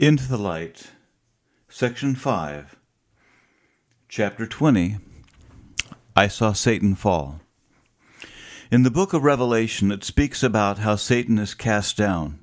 Into the Light, Section 5, Chapter 20, I Saw Satan Fall. In the book of Revelation, it speaks about how Satan is cast down.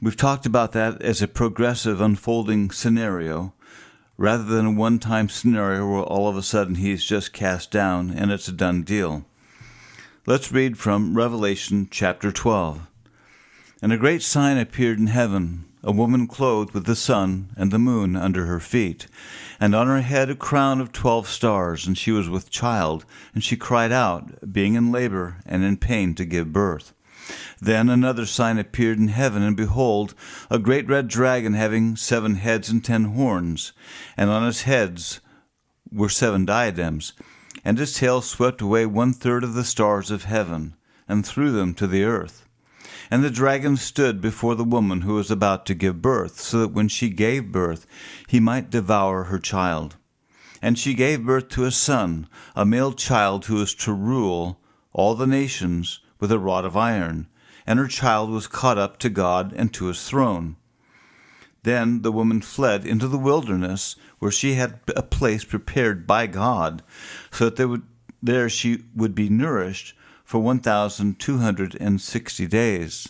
We've talked about that as a progressive unfolding scenario, rather than a one-time scenario where all of a sudden he's just cast down and it's a done deal. Let's read from Revelation chapter 12. And a great sign appeared in heaven, a woman clothed with the sun and the moon under her feet, and on her head a crown of 12 stars, and she was with child, and she cried out, being in labor and in pain to give birth. Then another sign appeared in heaven, and behold, a great red dragon having 7 heads and 10 horns, and on his heads were 7 diadems, and his tail swept away 1/3 of the stars of heaven, and threw them to the earth. And the dragon stood before the woman who was about to give birth, so that when she gave birth, he might devour her child. And she gave birth to a son, a male child who is to rule all the nations with a rod of iron, and her child was caught up to God and to his throne. Then the woman fled into the wilderness, where she had a place prepared by God, so that there she would be nourished for 1,260 days.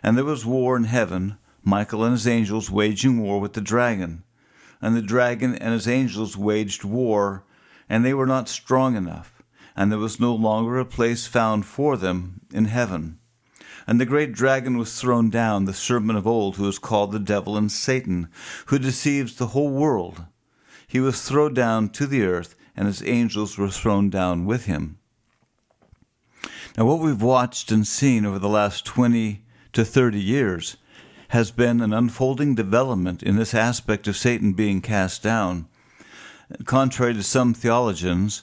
And there was war in heaven, Michael and his angels waging war with the dragon. And the dragon and his angels waged war, and they were not strong enough, and there was no longer a place found for them in heaven. And the great dragon was thrown down, the serpent of old, who is called the devil and Satan, who deceives the whole world. He was thrown down to the earth, and his angels were thrown down with him. Now, what we've watched and seen over the last 20 to 30 years has been an unfolding development in this aspect of Satan being cast down. Contrary to some theologians,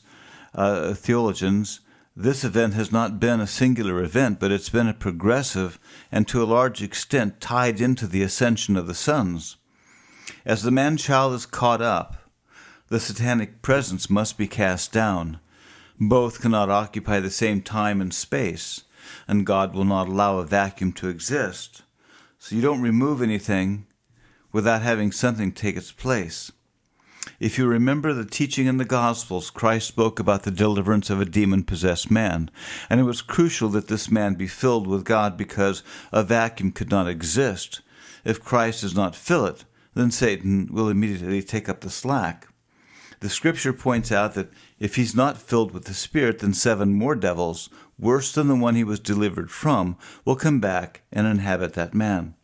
this event has not been a singular event, but it's been a progressive and to a large extent tied into the ascension of the sons. As the man-child is caught up, the satanic presence must be cast down. Both cannot occupy the same time and space, and God will not allow a vacuum to exist. So you don't remove anything without having something take its place. If you remember the teaching in the Gospels, Christ spoke about the deliverance of a demon-possessed man, and it was crucial that this man be filled with God because a vacuum could not exist. If Christ does not fill it, then Satan will immediately take up the slack. The scripture points out that if he's not filled with the Spirit, then 7 more devils, worse than the one he was delivered from, will come back and inhabit that man.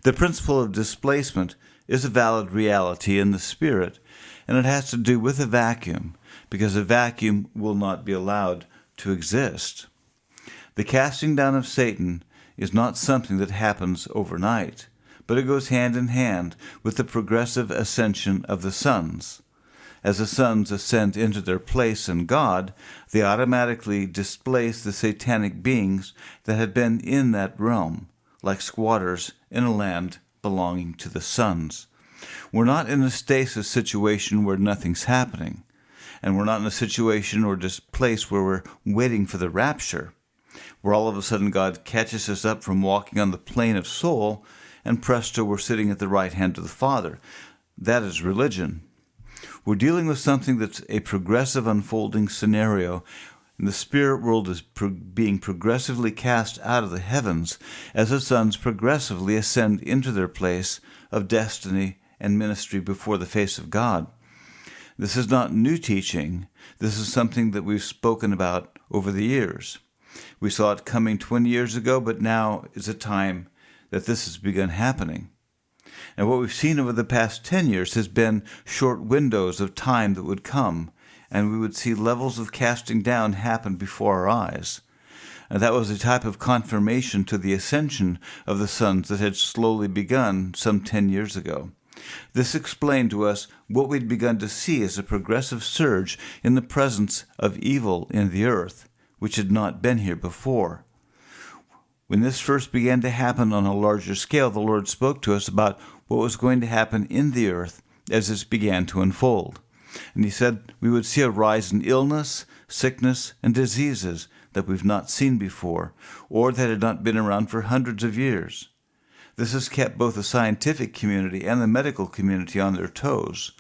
The principle of displacement is a valid reality in the Spirit, and it has to do with a vacuum, because a vacuum will not be allowed to exist. The casting down of Satan is not something that happens overnight, but it goes hand in hand with the progressive ascension of the sons. As the sons ascend into their place in God, they automatically displace the satanic beings that had been in that realm, like squatters in a land belonging to the sons. We're not in a stasis situation where nothing's happening, and we're not in a situation or just place where we're waiting for the rapture, where all of a sudden God catches us up from walking on the plane of soul, and presto, we're sitting at the right hand of the Father. That is religion. We're dealing with something that's a progressive unfolding scenario, and the spirit world is being progressively cast out of the heavens as the sons progressively ascend into their place of destiny and ministry before the face of God. This is not new teaching. This is something that we've spoken about over the years. We saw it coming 20 years ago, but now is a time that this has begun happening. And what we've seen over the past 10 years has been short windows of time that would come, and we would see levels of casting down happen before our eyes. And that was a type of confirmation to the ascension of the sons that had slowly begun some 10 years ago. This explained to us what we'd begun to see as a progressive surge in the presence of evil in the earth, which had not been here before. When this first began to happen on a larger scale, the Lord spoke to us about what was going to happen in the earth as this began to unfold. And he said we would see a rise in illness, sickness, and diseases that we've not seen before, or that had not been around for hundreds of years. This has kept both the scientific community and the medical community on their toes.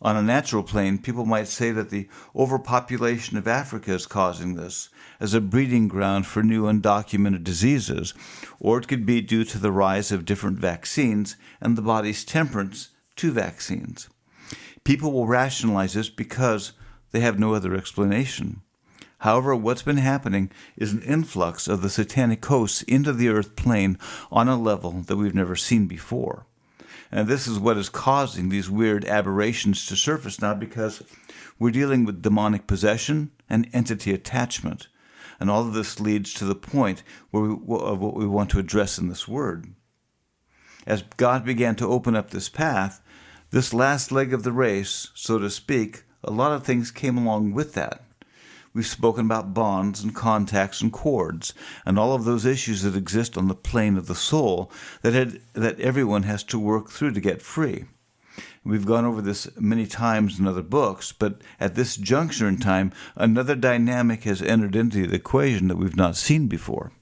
On a natural plane, people might say that the overpopulation of Africa is causing this, as a breeding ground for new undocumented diseases, or it could be due to the rise of different vaccines and the body's temperance to vaccines. People will rationalize this because they have no other explanation. However, what's been happening is an influx of the satanic hosts into the earth plane on a level that we've never seen before. And this is what is causing these weird aberrations to surface now, because we're dealing with demonic possession and entity attachment. And all of this leads to the point of what we want to address in this word. As God began to open up this path, this last leg of the race, so to speak, a lot of things came along with that. We've spoken about bonds and contacts and cords and all of those issues that exist on the plane of the soul that everyone has to work through to get free. We've gone over this many times in other books, but at this juncture in time, another dynamic has entered into the equation that we've not seen before.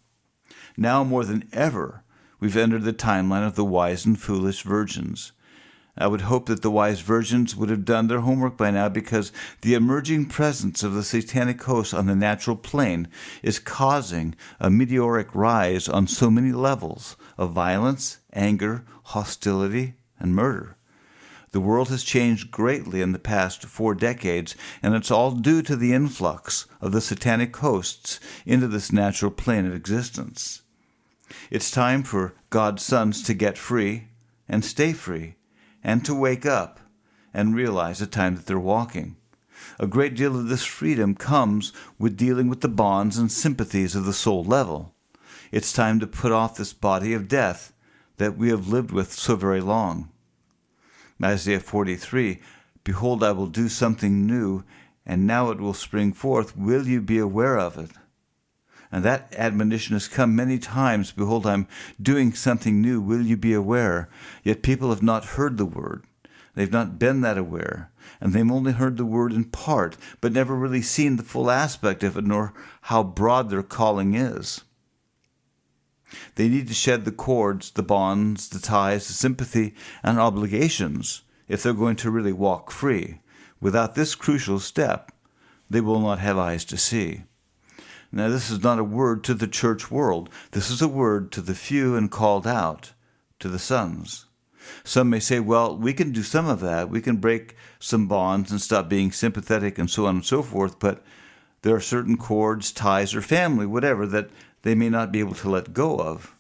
Now more than ever, we've entered the timeline of the wise and foolish virgins. I would hope that the wise virgins would have done their homework by now, because the emerging presence of the satanic host on the natural plane is causing a meteoric rise on so many levels of violence, anger, hostility, and murder. The world has changed greatly in the past 4 decades, and it's all due to the influx of the satanic hosts into this natural plane of existence. It's time for God's sons to get free and stay free, and to wake up and realize the time that they're walking. A great deal of this freedom comes with dealing with the bonds and sympathies of the soul level. It's time to put off this body of death that we have lived with so very long. Isaiah 43, "Behold, I will do something new, and now it will spring forth. Will you be aware of it?" And that admonition has come many times. Behold, I'm doing something new. Will you be aware? Yet people have not heard the word. They've not been that aware. And they've only heard the word in part, but never really seen the full aspect of it, nor how broad their calling is. They need to shed the cords, the bonds, the ties, the sympathy, and obligations if they're going to really walk free. Without this crucial step, they will not have eyes to see. Now, this is not a word to the church world. This is a word to the few and called out, to the sons. Some may say, well, we can do some of that. We can break some bonds and stop being sympathetic and so on and so forth, but there are certain cords, ties, or family, whatever, that they may not be able to let go of.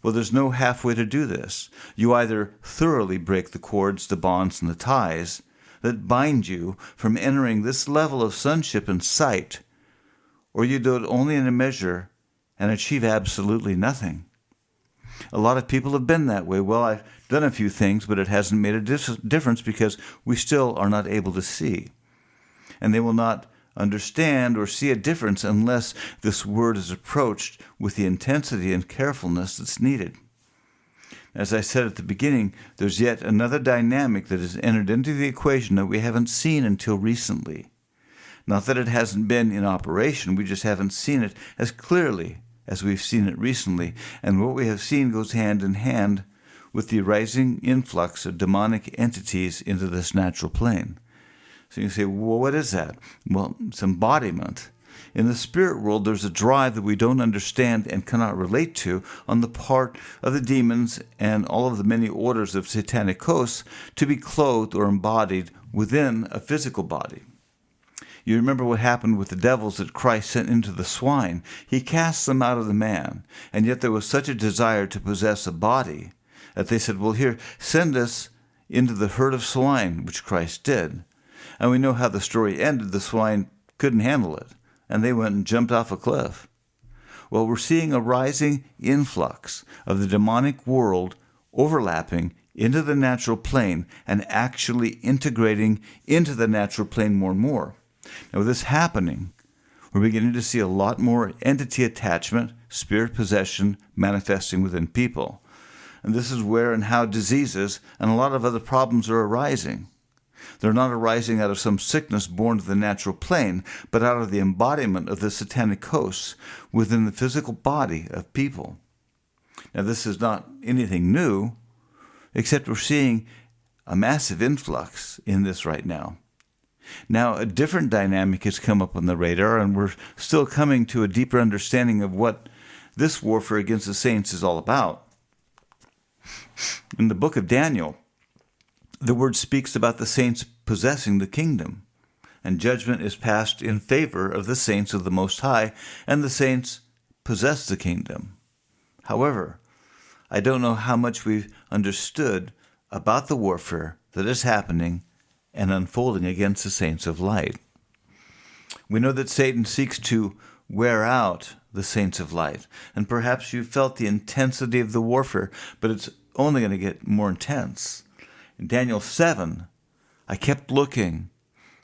Well, there's no halfway to do this. You either thoroughly break the cords, the bonds, and the ties that bind you from entering this level of sonship and sight, or you do it only in a measure and achieve absolutely nothing. A lot of people have been that way. Well, I've done a few things, but it hasn't made a difference because we still are not able to see. And they will not understand or see a difference unless this word is approached with the intensity and carefulness that's needed. As I said at the beginning, there's yet another dynamic that has entered into the equation that we haven't seen until recently. Not that it hasn't been in operation, we just haven't seen it as clearly as we've seen it recently. And what we have seen goes hand in hand with the rising influx of demonic entities into this natural plane. So you say, well, what is that? Well, it's embodiment. In the spirit world, there's a drive that we don't understand and cannot relate to on the part of the demons and all of the many orders of satanic hosts to be clothed or embodied within a physical body. You remember what happened with the devils that Christ sent into the swine. He cast them out of the man, and yet there was such a desire to possess a body that they said, well, here, send us into the herd of swine, which Christ did. And we know how the story ended. The swine couldn't handle it, and they went and jumped off a cliff. Well, we're seeing a rising influx of the demonic world overlapping into the natural plane and actually integrating into the natural plane more and more. Now, with this happening, we're beginning to see a lot more entity attachment, spirit possession manifesting within people. And this is where and how diseases and a lot of other problems are arising. They're not arising out of some sickness born to the natural plane, but out of the embodiment of the satanic hosts within the physical body of people. Now, this is not anything new, except we're seeing a massive influx in this right now. Now, a different dynamic has come up on the radar, and we're still coming to a deeper understanding of what this warfare against the saints is all about. In the book of Daniel, the word speaks about the saints possessing the kingdom, and judgment is passed in favor of the saints of the Most High, and the saints possess the kingdom. However, I don't know how much we've understood about the warfare that is happening and unfolding against the saints of light. We know that Satan seeks to wear out the saints of light, and perhaps you've felt the intensity of the warfare, but it's only going to get more intense. In Daniel 7, I kept looking,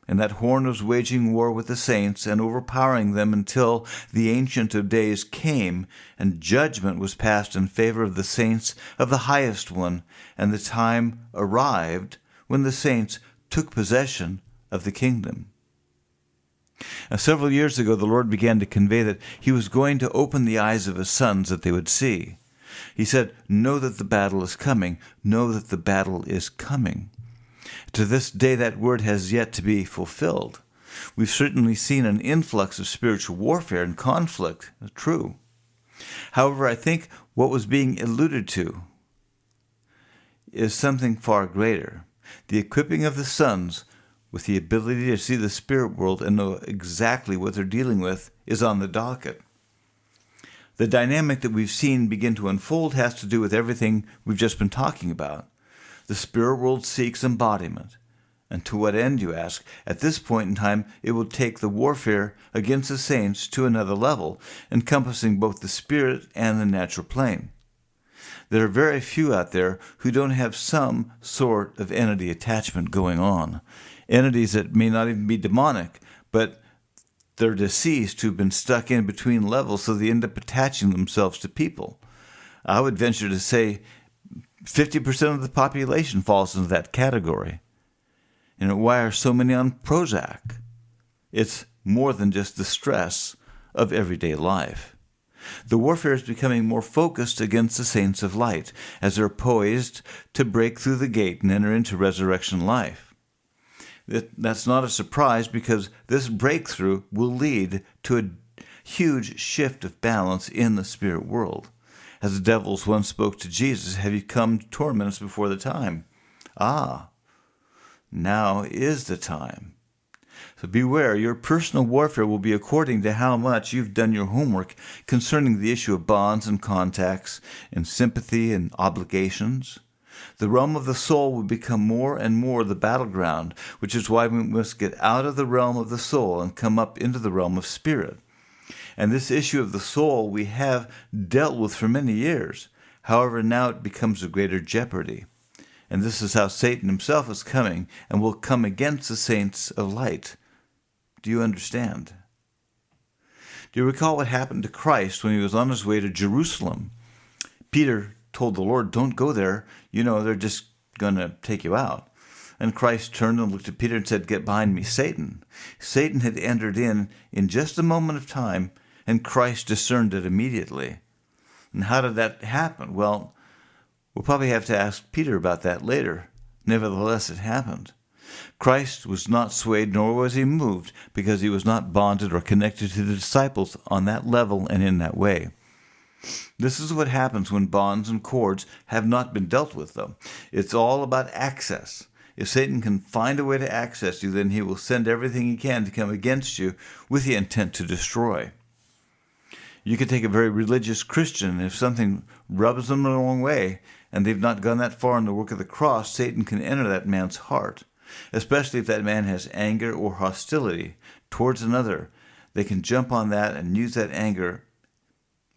and that horn was waging war with the saints and overpowering them until the Ancient of Days came, and judgment was passed in favor of the saints of the Highest One, and the time arrived when the saints took possession of the kingdom. Now, several years ago, the Lord began to convey that He was going to open the eyes of His sons that they would see. He said, "Know that the battle is coming. Know that the battle is coming." To this day, that word has yet to be fulfilled. We've certainly seen an influx of spiritual warfare and conflict, true. However, I think what was being alluded to is something far greater. The equipping of the sons with the ability to see the spirit world and know exactly what they're dealing with is on the docket. The dynamic that we've seen begin to unfold has to do with everything we've just been talking about. The spirit world seeks embodiment. And to what end, you ask? At this point in time, it will take the warfare against the saints to another level, encompassing both the spirit and the natural plane. There are very few out there who don't have some sort of entity attachment going on. Entities that may not even be demonic, but they're deceased who've been stuck in between levels, so they end up attaching themselves to people. I would venture to say 50% of the population falls into that category. And why are so many on Prozac? It's more than just the stress of everyday life. The warfare is becoming more focused against the saints of light as they're poised to break through the gate and enter into resurrection life. That's not a surprise, because this breakthrough will lead to a huge shift of balance in the spirit world. As the devils once spoke to Jesus, "Have you come to torment us before the time?" Ah, now is the time. So beware, your personal warfare will be according to how much you've done your homework concerning the issue of bonds and contacts and sympathy and obligations. The realm of the soul will become more and more the battleground, which is why we must get out of the realm of the soul and come up into the realm of spirit. And this issue of the soul we have dealt with for many years. However, now it becomes a greater jeopardy. And this is how Satan himself is coming and will come against the saints of light. Do you understand? Do you recall what happened to Christ when he was on his way to Jerusalem? Peter told the Lord, "Don't go there. They're just going to take you out." And Christ turned and looked at Peter and said, "Get behind me, Satan." Satan had entered in just a moment of time, and Christ discerned it immediately. And how did that happen? Well, we'll probably have to ask Peter about that later. Nevertheless, it happened. Christ was not swayed, nor was he moved, because he was not bonded or connected to the disciples on that level and in that way. This is what happens when bonds and cords have not been dealt with, though. It's all about access. If Satan can find a way to access you, then he will send everything he can to come against you with the intent to destroy. You could take a very religious Christian, and if something rubs them the wrong way, and they've not gone that far in the work of the cross, Satan can enter that man's heart, especially if that man has anger or hostility towards another. They can jump on that and use that anger,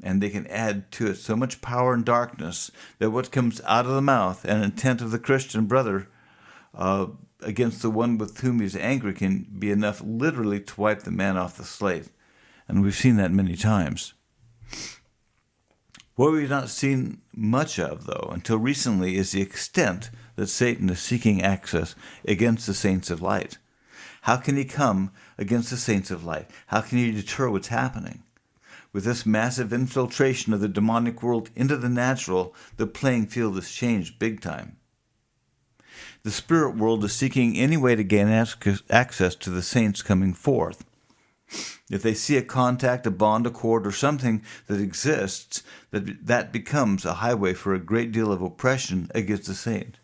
and they can add to it so much power and darkness that what comes out of the mouth and intent of the Christian brother against the one with whom he's angry can be enough literally to wipe the man off the slate. And we've seen that many times. What we've not seen much of, though, until recently, is the extent that Satan is seeking access against the saints of light. How can he come against the saints of light? How can he deter what's happening? With this massive infiltration of the demonic world into the natural, the playing field is changed big time. The spirit world is seeking any way to gain access to the saints coming forth. If they see a contact, a bond, a cord, or something that exists, that becomes a highway for a great deal of oppression against the saint.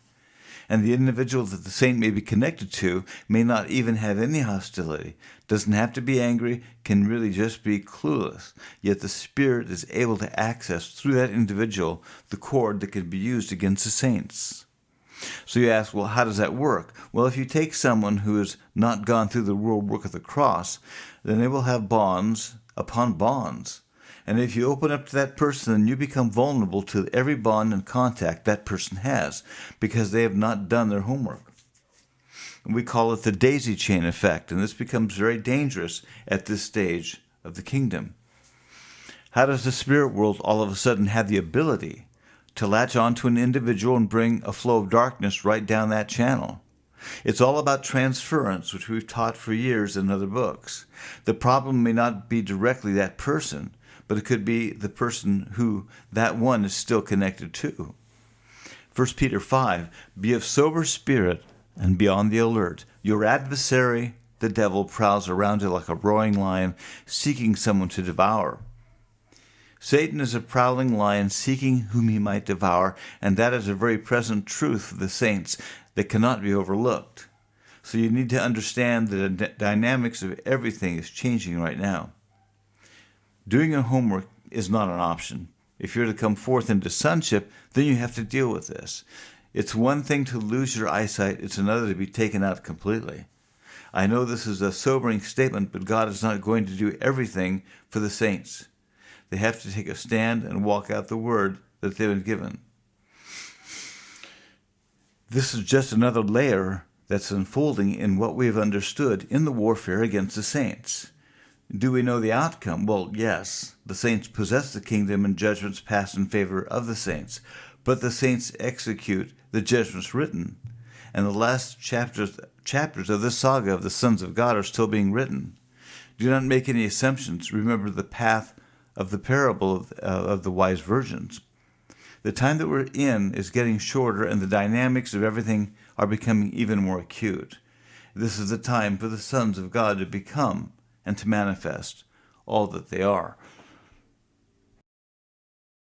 And the individual that the saint may be connected to may not even have any hostility, doesn't have to be angry, can really just be clueless. Yet the spirit is able to access through that individual the cord that can be used against the saints. So you ask, well, how does that work? Well, if you take someone who has not gone through the real work of the cross, then they will have bonds upon bonds. And if you open up to that person, then you become vulnerable to every bond and contact that person has, because they have not done their homework. And we call it the daisy chain effect, and this becomes very dangerous at this stage of the kingdom. How does the spirit world all of a sudden have the ability to latch onto an individual and bring a flow of darkness right down that channel? It's all about transference, which we've taught for years in other books. The problem may not be directly that person, but it could be the person who that one is still connected to. 1 Peter 5, be of sober spirit and be on the alert. Your adversary, the devil, prowls around you like a roaring lion, seeking someone to devour. Satan is a prowling lion seeking whom he might devour, and that is a very present truth for the saints that cannot be overlooked. So you need to understand that the dynamics of everything is changing right now. Doing your homework is not an option. If you're to come forth into sonship, then you have to deal with this. It's one thing to lose your eyesight, it's another to be taken out completely. I know this is a sobering statement, but God is not going to do everything for the saints. They have to take a stand and walk out the word that they've been given. This is just another layer that's unfolding in what we have understood in the warfare against the saints. Do we know the outcome? Well, yes. The saints possess the kingdom and judgments passed in favor of the saints. But the saints execute the judgments written. And the last chapters of this saga of the sons of God are still being written. Do not make any assumptions. Remember the path of the parable of the wise virgins. The time that we're in is getting shorter, and the dynamics of everything are becoming even more acute. This is the time for the sons of God to become and to manifest all that they are.